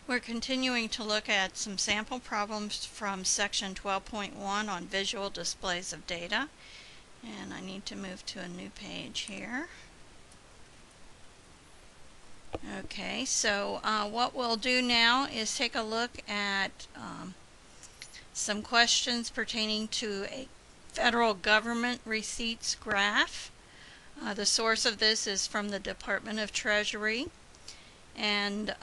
We're continuing to look at some sample problems from section 12.1 on visual displays of data. And I need to move to a new page here. Okay, so what we'll do now is take a look at some questions pertaining to a federal government receipts graph. The source of this is from the Department of Treasury, and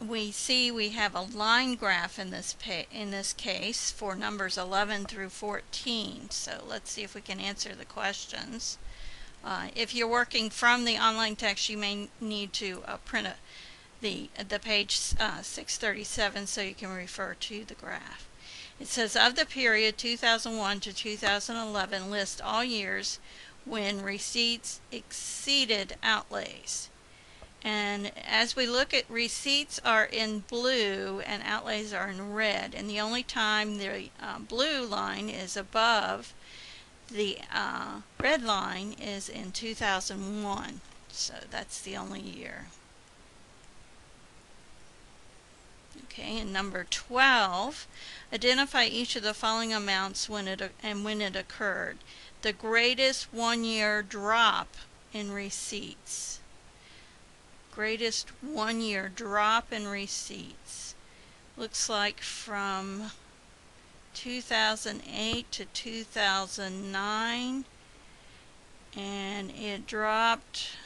we have a line graph in this case for numbers 11 through 14. So let's see if we can answer the questions. If you're working from the online text, you may need to print the page 637 so you can refer to the graph. It says, of the period 2001 to 2011, list all years when receipts exceeded outlays. And as we look at, receipts are in blue and outlays are in red, and the only time the blue line is above the red line is in 2001. So that's the only year. Okay, and number 12, identify each of the following amounts when it occurred. The greatest one-year drop in receipts. Greatest one-year drop in receipts. Looks like from 2008 to 2009, and it dropped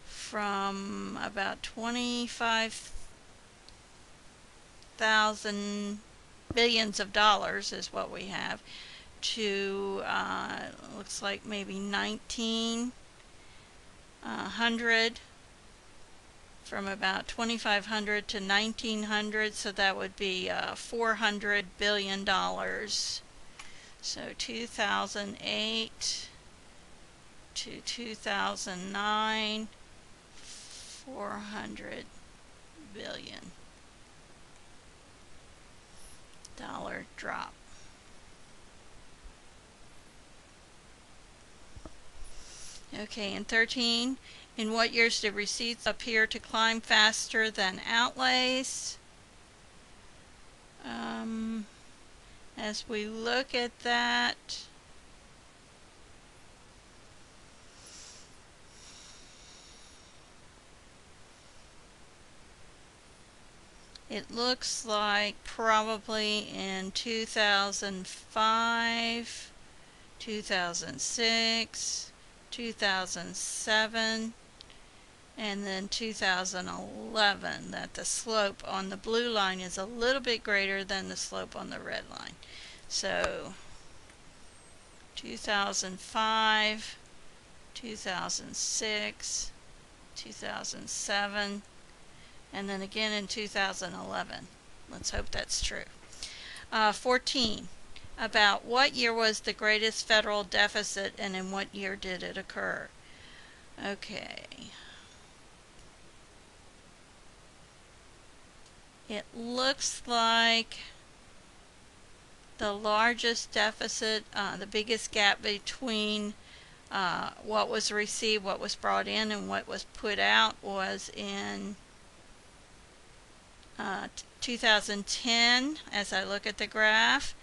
from about 25,000 billions of dollars is what we have to looks like maybe 1900, from about 2500 to 1900, so that would be $400 billion. So 2008 to 2009, $400 billion drop. Okay, and 13, in what years did receipts appear to climb faster than outlays? As we look at that, it looks like probably in 2005, 2006, 2007, and then 2011, that the slope on the blue line is a little bit greater than the slope on the red line. So 2005, 2006, 2007, and then again in 2011. Let's hope that's true. 14. About what year was the greatest federal deficit, and in what year did it occur? Okay. It looks like the largest deficit, the biggest gap between what was received, what was brought in, and what was put out was in 2010, as I look at the graph.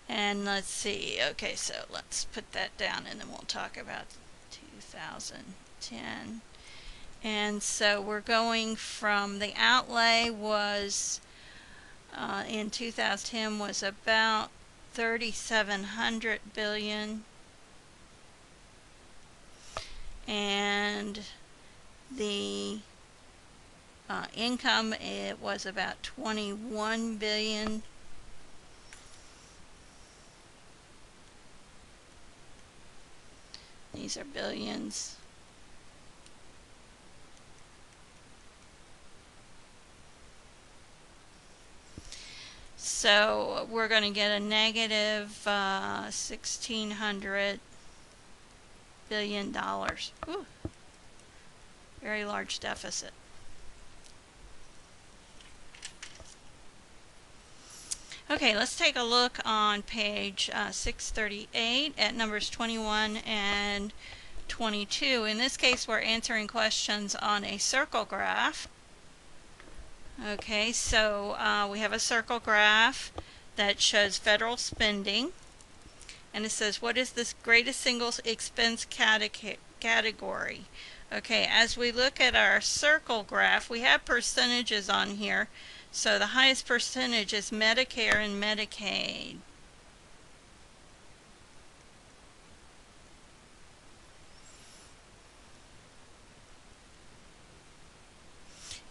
And let's see, okay, so let's put that down and then we'll talk about 2010. And so we're going from the outlay was in 2010 was about 3,700 billion, and the income, it was about 21 billion. These are billions. So we're going to get a negative $1,600 billion. Ooh, very large deficit. Okay, let's take a look on page 638 at numbers 21 and 22. In this case, we're answering questions on a circle graph. Okay, so we have a circle graph that shows federal spending, and it says, what is the greatest single expense category? Okay, as we look at our circle graph, we have percentages on here. So the highest percentage is Medicare and Medicaid.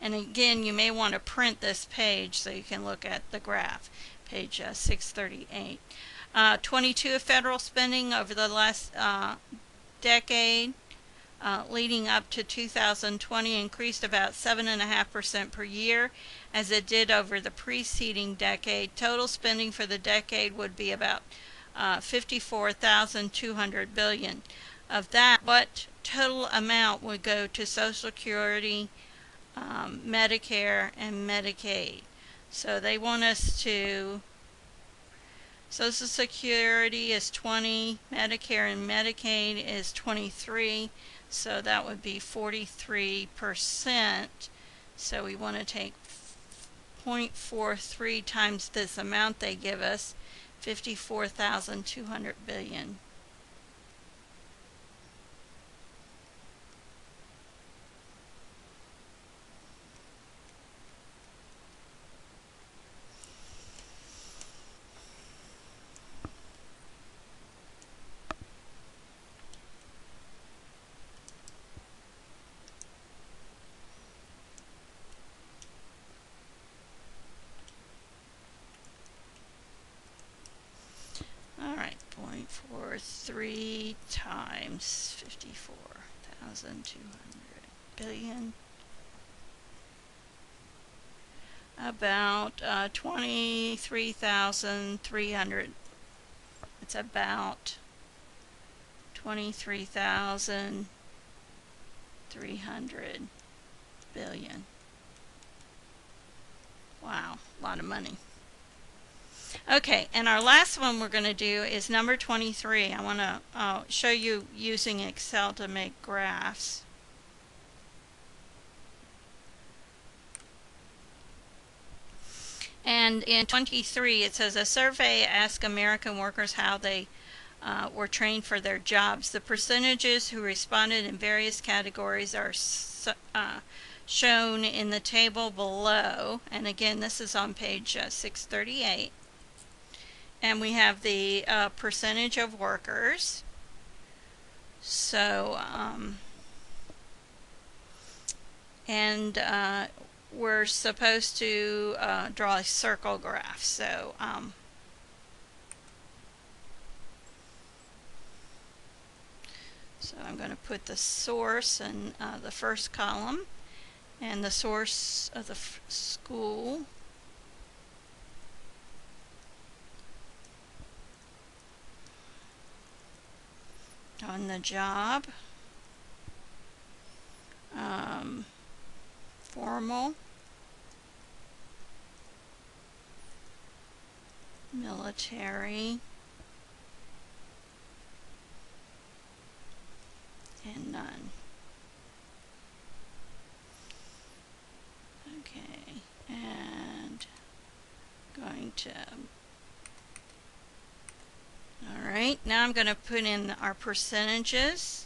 And again, you may want to print this page so you can look at the graph, page 638. 22 of federal spending over the last decade, leading up to 2020, increased about 7.5% per year, as it did over the preceding decade. Total spending for the decade would be about 54,200 billion. Of that, what total amount would go to Social Security, Medicare, and Medicaid? So they want us to, Social Security is 20, Medicare and Medicaid is 23, so that would be 43%. So we want to take 0.43 times this amount they give us, 54,200 billion. Alright, 0.43 times 54,200 billion. About 23,300. It's about 23,300 billion. Wow, a lot of money. Okay, and our last one we're going to do is number 23. I want to show you using Excel to make graphs. And in 23 it says, a survey asked American workers how they were trained for their jobs. The percentages who responded in various categories are shown in the table below. And again, this is on page 638. And we have the percentage of workers. So, we're supposed to draw a circle graph. So, I'm going to put the source in the first column, and the source of the school. On the job, formal, military, and none. Okay, and going to, alright, now I'm going to put in our percentages.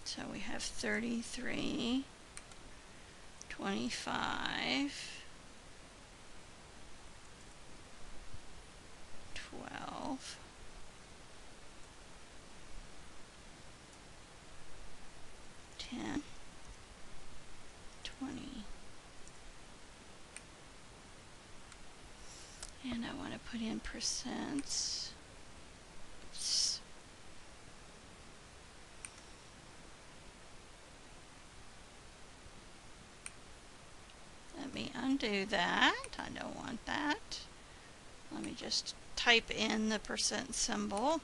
So we have 33, 25, 12, 10, 20. And I want to put in percents. Oops. Let me undo that. I don't want that. Let me just type in the percent symbol.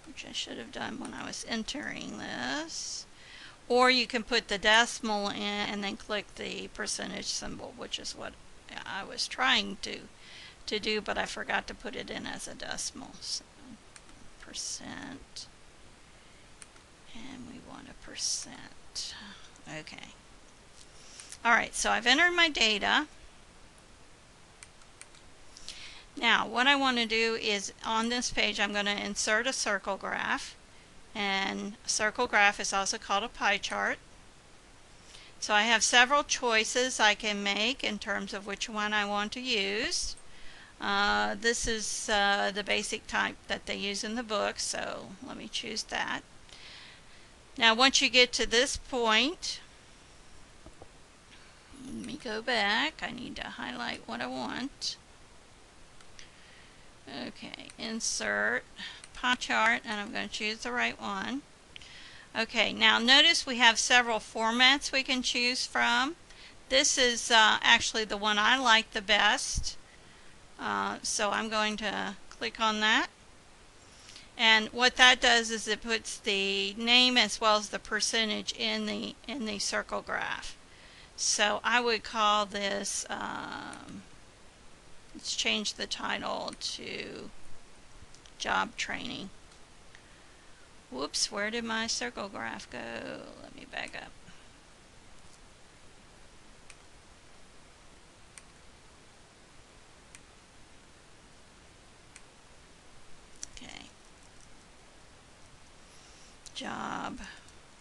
Which I should have done when I was entering this. Or you can put the decimal in and then click the percentage symbol, which is what I was trying to do, but I forgot to put it in as a decimal. So percent, and we want a percent. Okay. Alright, so I've entered my data. Now what I want to do is, on this page, I'm going to insert a circle graph. And a circle graph is also called a pie chart. So I have several choices I can make in terms of which one I want to use. This is the basic type that they use in the book, so let me choose that. Now once you get to this point, let me go back. I need to highlight what I want. Okay, insert pie chart, and I'm going to choose the right one. Okay, now notice we have several formats we can choose from. This is actually the one I like the best. So I'm going to click on that. And what that does is it puts the name as well as the percentage in the circle graph. So I would call this, let's change the title to job training. Whoops, where did my circle graph go? Let me back up. Okay. Job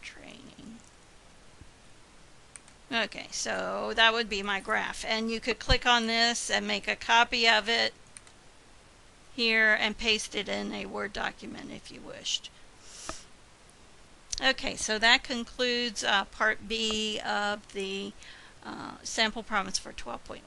training. Okay, so that would be my graph. And you could click on this and make a copy of it here and paste it in a Word document if you wished. Okay, so that concludes part B of the sample problems for 12.1.